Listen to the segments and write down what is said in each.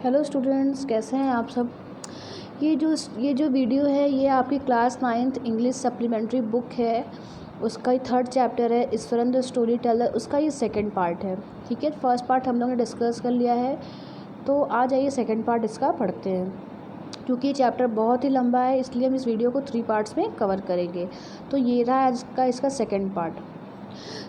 Hello students, कैसे हैं आप सब। ये जो वीडियो है ये आपकी class 9th English supplementary book है, उसका ही 3rd चैप्टर है ईश्वरन द स्टोरी टेलर। उसका ये 2nd पार्ट है। ठीक है, फर्स्ट पार्ट हम लोग ने डिस्कस कर लिया है, तो आ जाइए 2nd पार्ट इसका पढ़ते हैं। क्योंकि ये चैप्टर बहुत ही लंबा है इसलिए हम इस वीडियो को 3 पार्ट्स में कवर करेंगे। तो ये रहा आज का इसका 2nd पार्ट।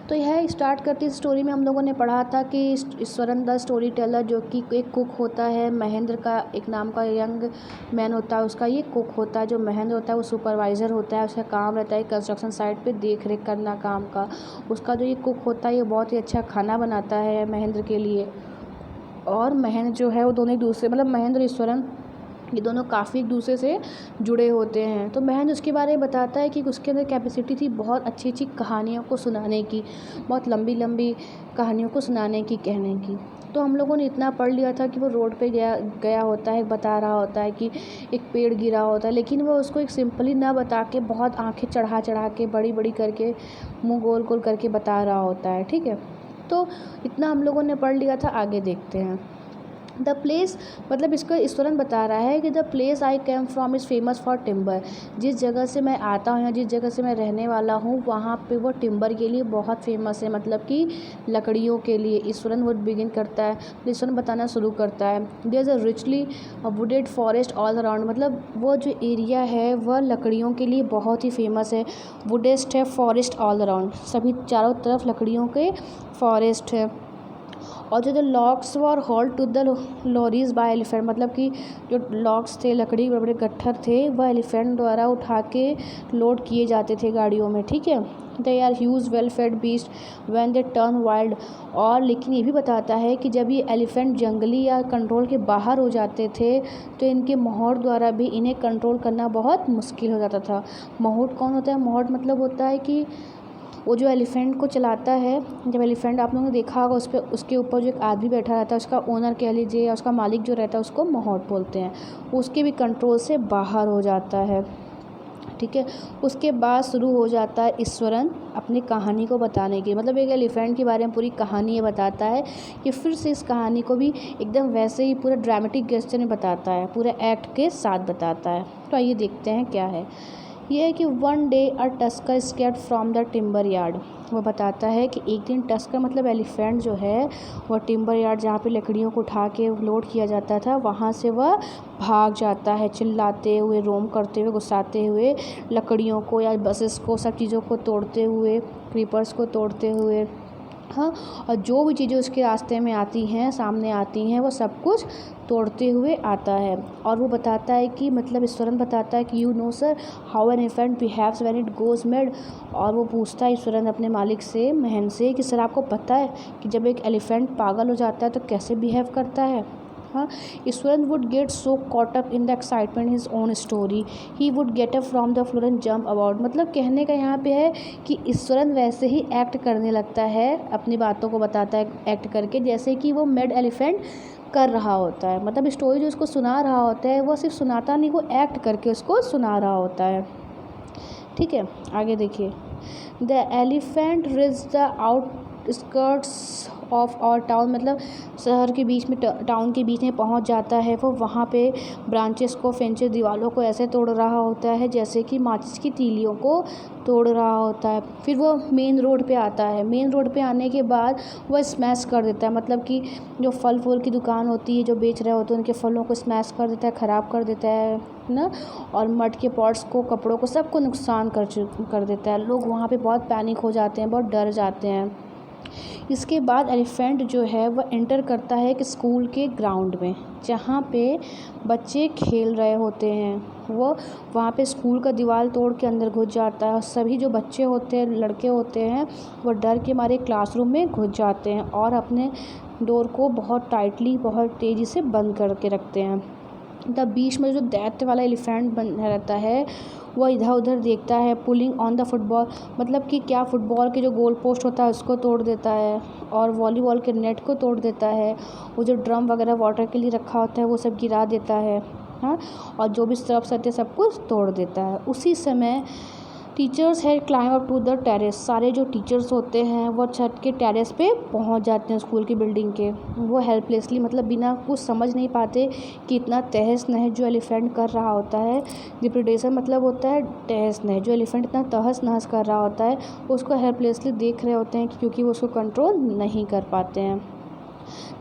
तो यह स्टार्ट करती स्टोरी में हम लोगों ने पढ़ा था कि ईश्वरन द स्टोरी टेलर जो कि एक कुक होता है, महेंद्र का एक नाम का यंग मैन होता है, उसका ये कुक होता है। जो महेंद्र होता है वो सुपरवाइज़र होता है, उसका काम रहता है कंस्ट्रक्शन साइट पे देख रेख करना काम का। उसका जो ये कुक होता है ये बहुत ही अच्छा खाना बनाता है महेंद्र के लिए। और महेंद्र जो है वो दोनों एक दूसरे मतलब महेंद्र ईश्वरन ये दोनों काफ़ी एक दूसरे से जुड़े होते हैं। तो महेंद्र उसके बारे में बताता है कि उसके अंदर कैपेसिटी थी बहुत अच्छी अच्छी कहानियों को सुनाने की, बहुत लंबी लंबी कहानियों को सुनाने की, कहने की। तो हम लोगों ने इतना पढ़ लिया था कि वो रोड पे गया होता है, बता रहा होता है कि एक पेड़ गिरा होता है, लेकिन वो उसको एक सिंपली ना बता के बहुत आंखें चढ़ा चढ़ा के बड़ी बड़ी करके मुँह गोल गोल करके बता रहा होता है। ठीक है, तो इतना हम लोगों ने पढ़ लिया था। आगे देखते हैं। द प्लेस मतलब इसको ईश्वरन बता रहा है कि the place I came from is famous for timber. जिस जगह से मैं आता हूँ या जिस जगह से मैं रहने वाला हूँ वहाँ पे वो टिम्बर के लिए बहुत फेमस है, मतलब कि लकड़ियों के लिए। ईश्वरन वुड बिगिन करता है, ईश्वरन बताना शुरू करता है। There is a richly wooded forest all around, मतलब वो जो एरिया है वह लकड़ियों के लिए बहुत ही फेमस है। वुडेस्ट है, फॉरेस्ट ऑल अराउंड, सभी चारों तरफ लकड़ियों के फॉरेस्ट है। और जो logs were hauled to the lorries by elephant, मतलब कि जो लॉक्स थे, लकड़ी बड़े बड़े गट्ठर थे, वह एलिफेंट द्वारा उठा के लोड किए जाते थे गाड़ियों में। ठीक है, they are huge well fed beast when they turn wild. और लेकिन ये भी बताता है कि जब ये एलिफेंट जंगली या कंट्रोल के बाहर हो जाते थे तो इनके मोहर्ट द्वारा भी इन्हें कंट्रोल करना बहुत मुश्किल हो जाता था। मोहर्ट कौन होता है? मोहर्ट मतलब होता है कि वो जो एलिफेंट को चलाता है। जब एलिफेंट आप लोगों ने देखा होगा उस पर उसके ऊपर जो एक आदमी बैठा रहता है, उसका ओनर कह लीजिए या उसका मालिक जो रहता है उसको मोहर्ट बोलते हैं। उसके भी कंट्रोल से बाहर हो जाता है। ठीक है, उसके बाद शुरू हो जाता है ईश्वरन अपनी कहानी को बताने की, मतलब एक एलिफेंट के बारे में पूरी कहानी ये बताता है कि फिर से इस कहानी को भी एकदम वैसे ही पूरा ड्रामेटिक गेस्चर में बताता है, पूरे एक्ट के साथ बताता है। तो आइए देखते हैं क्या है। ये है कि one day a tusker escaped from the timber yard. वो बताता है कि एक दिन टस्कर मतलब एलिफेंट जो है वह टिम्बर यार्ड जहाँ पे लकड़ियों को उठा के लोड किया जाता था वहाँ से वह भाग जाता है, चिल्लाते हुए, रोम करते हुए, गुस्साते हुए, लकड़ियों को या बसेस को, सब चीज़ों को तोड़ते हुए, क्रीपर्स को तोड़ते हुए। हाँ, और जो भी चीज़ें उसके रास्ते में आती हैं, सामने आती हैं, वो सब कुछ तोड़ते हुए आता है। और वो बताता है कि मतलब ईश्वरन बताता है कि you know sir how an elephant behaves when it goes mad. और वो पूछता है ईश्वरन अपने मालिक से, महन से, कि सर आपको पता है कि जब एक एलिफेंट पागल हो जाता है तो कैसे बिहेव करता है। हाँ, Eswaran would get so caught up in the excitement his own story he would get up from the floor and jump about. मतलब कहने का यहाँ पे है कि ईश्वरन वैसे ही एक्ट करने लगता है, अपनी बातों को बताता है एक्ट करके, जैसे कि वो मेड एलिफेंट कर रहा होता है। मतलब स्टोरी जो उसको सुना रहा होता है वो सिर्फ सुनाता नहीं, वो एक्ट करके उसको सुना रहा होता है। ठीक है, आगे देखिए। The elephant reach the outskirts of our town, मतलब शहर के बीच में, टाउन के बीच में पहुंच जाता है वो। वहाँ पे ब्रांचेस को, फेंचेस, दीवारों को ऐसे तोड़ रहा होता है जैसे कि माचिस की तीलियों को तोड़ रहा होता है। फिर वो मेन रोड पे आता है। मेन रोड पे आने के बाद वह स्मैश कर देता है, मतलब कि जो फल फूल की दुकान होती है, जो बेच रहे होते हैं उनके फलों को स्मैश कर देता है, ख़राब कर देता है ना। और मड के पॉट्स को, कपड़ों को, सबको नुकसान कर देता है। लोग वहाँ पे बहुत पैनिक हो जाते हैं, बहुत डर जाते हैं। इसके बाद एलिफेंट जो है वह एंटर करता है एक स्कूल के ग्राउंड में जहाँ पे बच्चे खेल रहे होते हैं। वो वहाँ पे स्कूल का दीवार तोड़ के अंदर घुस जाता है और सभी जो बच्चे होते हैं, लड़के होते हैं, वो डर के मारे क्लासरूम में घुस जाते हैं और अपने डोर को बहुत टाइटली, बहुत तेज़ी से बंद करके रखते हैं। तब बीच में जो दैत्य वाला एलिफेंट बन रहता है वह इधर उधर देखता है, पुलिंग ऑन द फुटबॉल, मतलब कि क्या फुटबॉल के जो गोल पोस्ट होता है उसको तोड़ देता है और वॉलीबॉल के नेट को तोड़ देता है। वो जो ड्रम वगैरह वाटर के लिए रखा होता है वो सब गिरा देता है। हाँ, और जो भी सर्फ रहते सब कुछ तोड़ देता है। उसी समय teachers had climb up to the terrace. सारे जो टीचर्स होते हैं वो छत के टेरेस पे पहुंच जाते हैं स्कूल की बिल्डिंग के। वो हेल्पलेसली मतलब बिना कुछ समझ नहीं पाते कि इतना तहस नहस जो एलिफेंट कर रहा होता है, डिप्रेडेशन मतलब होता है तहस नहस, जो एलिफेंट इतना तहस नहस कर रहा होता है उसको हेल्पलेसली देख रहे होते हैं क्योंकि वो उसको कंट्रोल नहीं कर पाते हैं।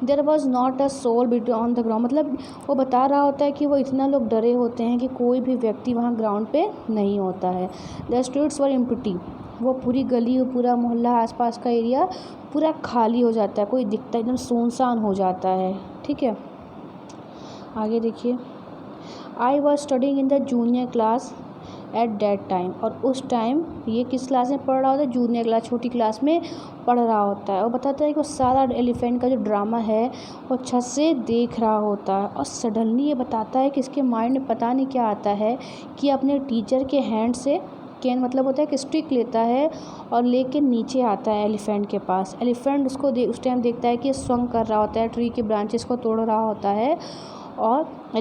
There was not a soul bit on the ground, मतलब वो बता रहा होता है कि वो इतना लोग डरे होते हैं कि कोई भी व्यक्ति वहाँ ग्राउंड पे नहीं होता है। द स्ट्रीट्स वर एम्प्टी, वो पूरी गली और पूरा मोहल्ला आसपास का एरिया पूरा खाली हो जाता है, कोई दिखता एकदम सुनसान हो जाता है। ठीक है, आगे देखिए। I was studying in the junior class at that time, और उस टाइम ये किस क्लास में पढ़ रहा होता है, जूनियर क्लास, छोटी क्लास में पढ़ रहा होता है। और बताता है कि वो सारा एलिफेंट का जो ड्रामा है वो छत से देख रहा होता है। और सडनली ये बताता है कि इसके माइंड में पता नहीं क्या आता है कि अपने टीचर के हैंड से कैन मतलब होता है कि स्टिक लेता है और लेके नीचे आता है एलिफेंट के पास। एलिफेंट उसको उस टाइम देखता है कि स्वंग कर रहा होता है, ट्री के ब्रांचेस को तोड़ रहा होता है। और जो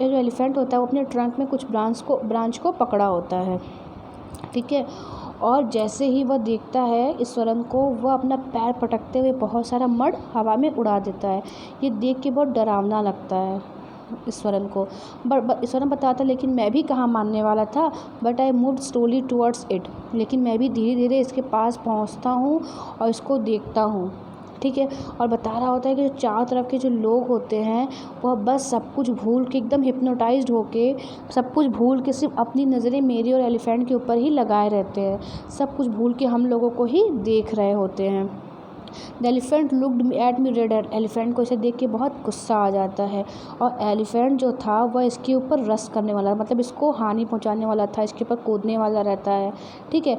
एलिफेंट होता है वो अपने ट्रंक में कुछ ब्रांच को पकड़ा होता है। ठीक है, और जैसे ही वह देखता है ईश्वरन को, वह अपना पैर पटकते हुए बहुत सारा मड हवा में उड़ा देता है। ये देख के बहुत डरावना लगता है ईश्वरन को। बट ईश्वरन बताता, लेकिन मैं भी कहाँ मानने वाला था, but I move slowly towards it, लेकिन मैं भी धीरे धीरे इसके पास पहुँचता हूँ और इसको देखता हूँ। ठीक है, और बता रहा होता है कि जो चारों तरफ के जो लोग होते हैं वह बस सब कुछ भूल के एकदम हिप्नोटाइज्ड होके सब कुछ भूल के सिर्फ अपनी नज़रें मेरी और एलिफेंट के ऊपर ही लगाए रहते हैं, सब कुछ भूल के हम लोगों को ही देख रहे होते हैं। The elephant looked at me raider, elephant को इसे देख के बहुत गुस्सा आ जाता है। और एलिफेंट जो था वह इसके ऊपर रस करने वाला, मतलब इसको हानि पहुंचाने वाला था, इसके ऊपर कूदने वाला रहता है। ठीक है,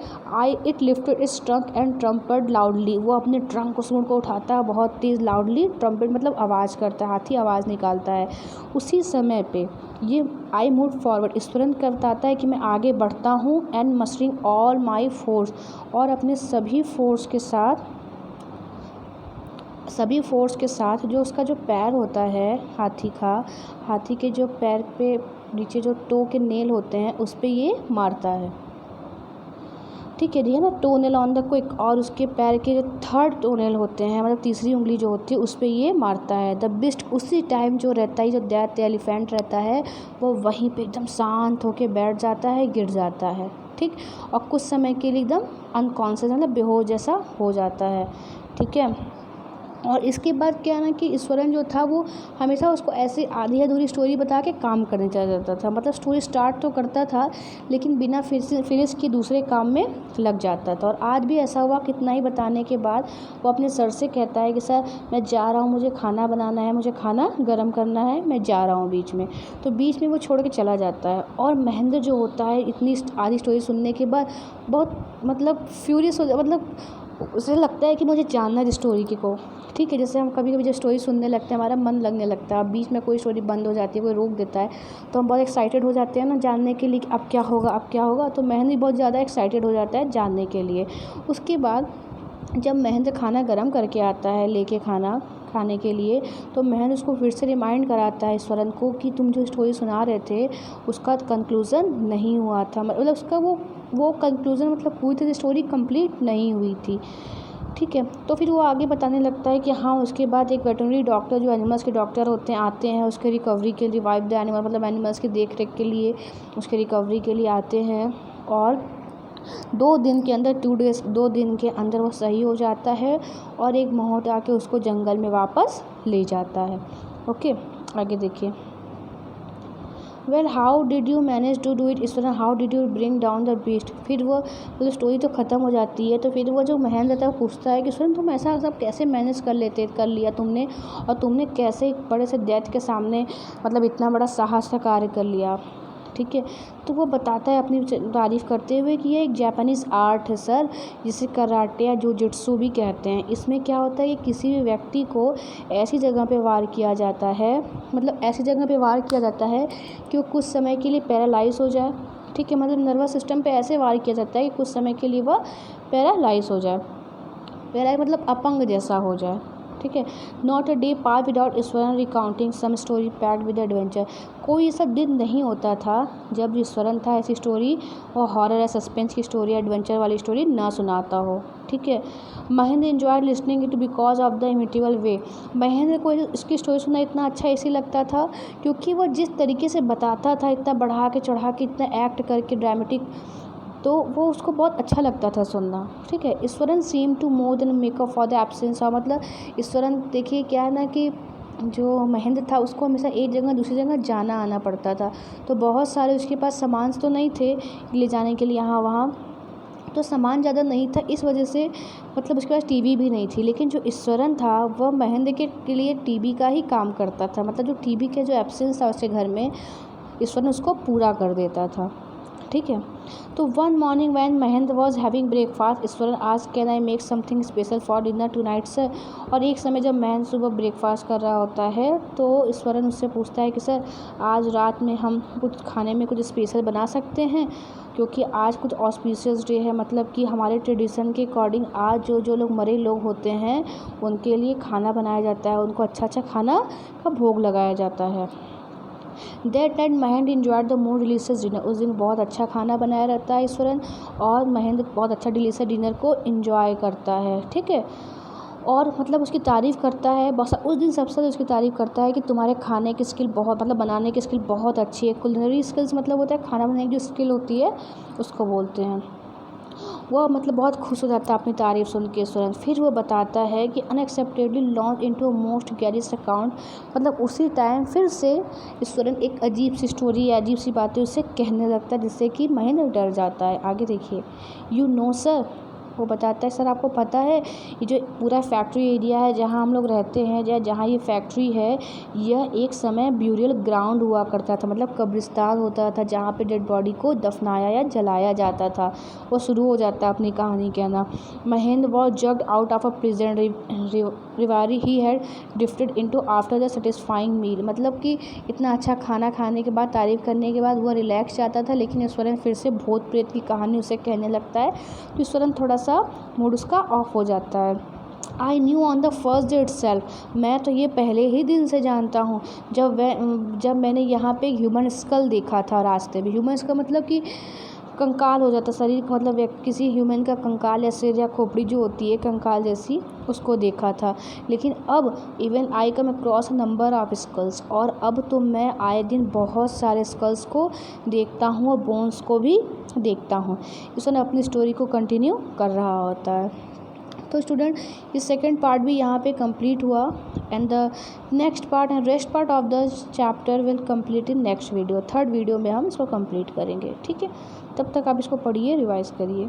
it lifted its trunk and trumpeted loudly, वो अपने ट्रंक को सूंड को उठाता है बहुत तेज़, लाउडली ट्रम्पेट मतलब आवाज़ करता है, हाथी आवाज़ निकालता है। उसी समय पे ये आई मूव फॉरवर्ड, इस तुरंत बताता है कि मैं आगे बढ़ता हूँ, एंड मस्टरिंग ऑल माई फोर्स, और अपने सभी फोर्स के साथ जो उसका जो पैर होता है हाथी के जो पैर पे नीचे जो टो के नेल होते हैं उस पे ये मारता है। ठीक है, दिया ना toe nail on the quick, और उसके पैर के जो थर्ड टो नेल होते हैं मतलब तीसरी उंगली जो होती है उस पे ये मारता है। द बिस्ट उसी टाइम जो रहता है, जो दैट एलिफेंट रहता है वो वहीं पे एकदम शांत होके बैठ जाता है, गिर जाता है। ठीक, और कुछ समय के लिए एकदम अनकॉन्शियस मतलब बेहोश जैसा हो जाता है। ठीक है, और इसके बाद क्या है ना कि ईश्वरन जो था वो हमेशा उसको ऐसे आधी अधूरी स्टोरी बता के काम करने चला जाता था, मतलब स्टोरी स्टार्ट तो करता था लेकिन बिना फिनिश के दूसरे काम में लग जाता था। और आज भी ऐसा हुआ, कितना ही बताने के बाद वो अपने सर से कहता है कि सर मैं जा रहा हूँ, मुझे खाना बनाना है, मुझे खाना गर्म करना है, मैं जा रहा हूँ बीच में। तो बीच में वो छोड़ के चला जाता है। और महेंद्र जो होता है इतनी आधी स्टोरी सुनने के बाद बहुत मतलब फ्यूरियस हो मतलब उसे लगता है कि मुझे जानना है स्टोरी को। ठीक है, जैसे हम कभी कभी जब स्टोरी सुनने लगते हैं हमारा मन लगने लगता है, अब बीच में कोई स्टोरी बंद हो जाती है, कोई रोक देता है तो हम बहुत एक्साइटेड हो जाते हैं ना जानने के लिए कि अब क्या होगा। तो महेंद्र बहुत ज़्यादा एक्साइटेड हो जाता है जानने के लिए। उसके बाद जब महेंद्र खाना गर्म करके आता है लेके खाने के लिए, तो महेंद्र उसको फिर से रिमाइंड कराता है ईश्वरन को कि तुम जो स्टोरी सुना रहे थे उसका कंक्लूज़न नहीं हुआ था, मतलब उसका वो कंक्लूज़न मतलब पूरी तरह स्टोरी कंप्लीट नहीं हुई थी। ठीक है, तो फिर वो आगे बताने लगता है कि हाँ उसके बाद एक वेटरनरी डॉक्टर जो एनिमल्स के डॉक्टर होते हैं आते हैं उसके रिकवरी के लिए, रिवाइव द एनिमल मतलब एनिमल्स की देख रेख के लिए, उसके रिकवरी के लिए आते हैं। और 2 दिन के अंदर वो सही हो जाता है और एक मोहट आके उसको जंगल में वापस ले जाता है। ओके, आगे देखिए। Well how did you manage to do it Eswaran, how did you bring down the beast. फिर वो मतलब स्टोरी तो ख़त्म हो जाती है, तो फिर वो जो महेंद्र रहता है वो पूछता है कि ईश्वरन तुम ऐसा सब कैसे मैनेज कर लिया तुमने, और तुमने कैसे एक बड़े से डेथ के सामने मतलब इतना बड़ा साहस का कार्य कर लिया। ठीक है, तो वो बताता है अपनी तारीफ़ करते हुए कि ये एक जापानीज़ आर्ट है सर, जिसे कराटे या जुजित्सु भी कहते हैं। इसमें क्या होता है कि किसी भी व्यक्ति को ऐसी जगह पे वार किया जाता है, मतलब ऐसी जगह पे वार किया जाता है कि वो कुछ समय के लिए पैरालाइज हो जाए। ठीक है, मतलब नर्वस सिस्टम पे ऐसे वार किया जाता है कि कुछ समय के लिए वह पैरालाइज हो जाए, पैरालाइज मतलब अपंग जैसा हो जाए। ठीक है। Not a day pass without Eswaran recounting some story packed with adventure. कोई ऐसा दिन नहीं होता था जब ईश्वरन था ऐसी स्टोरी और हॉरर या सस्पेंस की स्टोरी, एडवेंचर वाली स्टोरी ना सुनाता हो, ठीक है। Mahendra enjoyed listening it because of the imitable way. Mahendra को इसकी स्टोरी सुनना इतना अच्छा इसी लगता था क्योंकि वो जिस तरीके से बताता था, इतना बढ़ा के चढ़ा के, इतना एक्ट करके ड्रामेटिक, तो वो उसको बहुत अच्छा लगता था सुनना, ठीक है। Eswaran seem to more than make up for the absence of, मतलब ईश्वरन देखिए क्या है ना कि जो महेंद्र था उसको हमेशा एक जगह दूसरी जगह जाना आना पड़ता था, तो बहुत सारे उसके पास सामान तो नहीं थे ले जाने के लिए यहाँ वहाँ, तो सामान ज़्यादा नहीं था, इस वजह से मतलब उसके पास टीवी भी नहीं थी। लेकिन जो ईश्वरन था वह महेंद्र के लिए टीवी का ही काम करता था, मतलब जो टीवी के जो एब्सेंस था उसके घर में ईश्वरन उसको पूरा कर देता था, ठीक है। तो one morning when Mahendra was having breakfast Iswaran आज can I make something special for dinner tonight sir. और एक समय जब महेंद्र सुबह ब्रेकफास्ट कर रहा होता है तो ईश्वरन उससे पूछता है कि सर आज रात में हम कुछ खाने में कुछ स्पेशल बना सकते हैं, क्योंकि आज कुछ ऑस्पिशियस डे है, मतलब कि हमारे ट्रेडिशन के अकॉर्डिंग आज जो लोग मरे लोग होते हैं उनके लिए खाना बनाया जाता है, उनको अच्छा अच्छा खाना का भोग लगाया जाता है। That night Mahendra enjoyed the more delicious dinner. उस दिन बहुत अच्छा खाना बनाया रहता है ईश्वरन और महेंद्र बहुत अच्छा डिलीशियस डिनर को इन्जॉय करता है, ठीक है। और मतलब उसकी तारीफ़ करता है, बस उस दिन सबसे ज़्यादा उसकी तारीफ़ करता है कि तुम्हारे खाने की स्किल बहुत, मतलब बनाने की स्किल बहुत अच्छी है। कुलिनरी स्किल्स मतलब होता है खाना बनाने की जो स्किल होती है उसको बोलते हैं। वो मतलब बहुत खुश हो जाता है अपनी तारीफ़ सुन के ईश्वरन। फिर वो बताता है कि unexpectedly launch into most glorious account, मतलब उसी टाइम फिर से ईश्वरन एक अजीब सी स्टोरी या अजीब सी बातें उससे कहने लगता है जिससे कि महेंद्र डर जाता है। आगे देखिए, यू नो सर, वो बताता है सर आपको पता है ये जो पूरा फैक्ट्री एरिया है जहाँ हम लोग रहते हैं या जहाँ ये फैक्ट्री है, यह एक समय ब्यूरियल ग्राउंड हुआ करता था, मतलब कब्रिस्तान होता था जहाँ पे डेड बॉडी को दफनाया या जलाया जाता था। वो शुरू हो जाता है अपनी कहानी कहना। Mahendra was jogged out of a present reverie he had drifted into after the satisfying meal, मतलब कि इतना अच्छा खाना खाने के बाद, तारीफ़ करने के बाद वो रिलैक्स चाहता था, लेकिन ईश्वरन फिर से भूत प्रेत की कहानी उसे कहने लगता है तो ईश्वरन थोड़ा सा मूड उसका ऑफ हो जाता है। I knew on the first day itself, मैं तो ये पहले ही दिन से जानता हूँ जब मैंने यहाँ पे ह्यूमन स्कल देखा था रास्ते में। ह्यूमन स्कल मतलब कि कंकाल हो जाता शरीर, मतलब किसी ह्यूमन का कंकाल या सिर या खोपड़ी जो होती है कंकाल जैसी, उसको देखा था। लेकिन अब even I come across number of skulls, और अब तो मैं आए दिन बहुत सारे स्कल्स को देखता हूँ और बोन्स को भी देखता हूँ। इसने अपनी स्टोरी को कंटिन्यू कर रहा होता है। तो स्टूडेंट ये सेकंड पार्ट भी यहाँ पे कंप्लीट हुआ and the next part and rest part of the chapter will complete in next video. Third video में हम इसको कंप्लीट करेंगे, ठीक है। तब तक आप इसको पढ़िए, रिवाइज करिए।